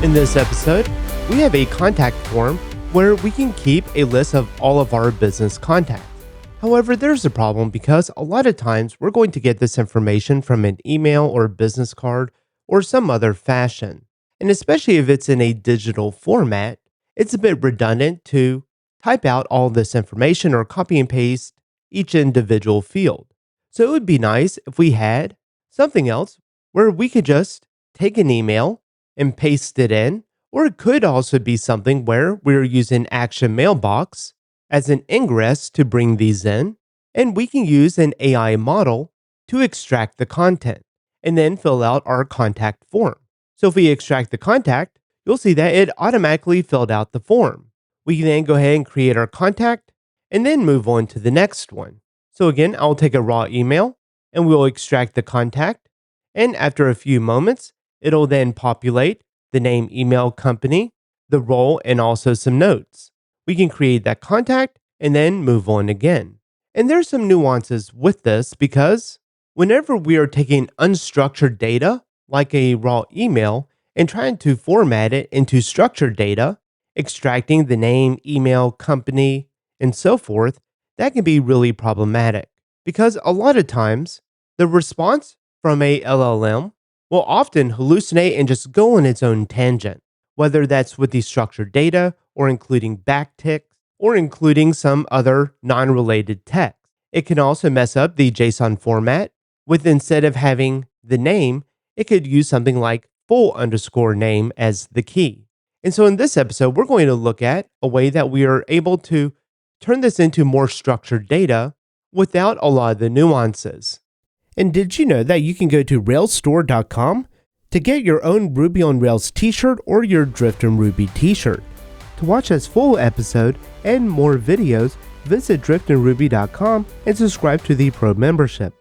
In this episode, we have a contact form where we can keep a list of all of our business contacts. However, there's a problem because a lot of times we're going to get this information from an email or business card or some other fashion. And especially if it's in a digital format, it's a bit redundant to type out all this information or copy and paste each individual field. So it would be nice if we had something else where we could just take an email and paste it in, or it could also be something where we're using Action Mailbox as an ingress to bring these in, and we can use an AI model to extract the content and then fill out our contact form. So if we extract the contact, you'll see that it automatically filled out the form. We can then go ahead and create our contact and then move on to the next one. So again, I'll take a raw email and we'll extract the contact. And after a few moments, it'll then populate the name, email, company, the role, and also some notes. We can create that contact and then move on again. And there's some nuances with this because whenever we are taking unstructured data, like a raw email, and trying to format it into structured data, extracting the name, email, company, and so forth, that can be really problematic because a lot of times the response from a LLM will often hallucinate and just go on its own tangent, whether that's with the structured data or including backticks or including some other non-related text. It can also mess up the JSON format with, instead of having the name, it could use something like full_name as the key. And so in this episode, we're going to look at a way that we are able to turn this into more structured data without a lot of the nuances. And did you know that you can go to railsstore.com to get your own Ruby on Rails t-shirt or your Drift and Ruby t-shirt? To watch this full episode and more videos, visit driftandruby.com and subscribe to the Pro membership.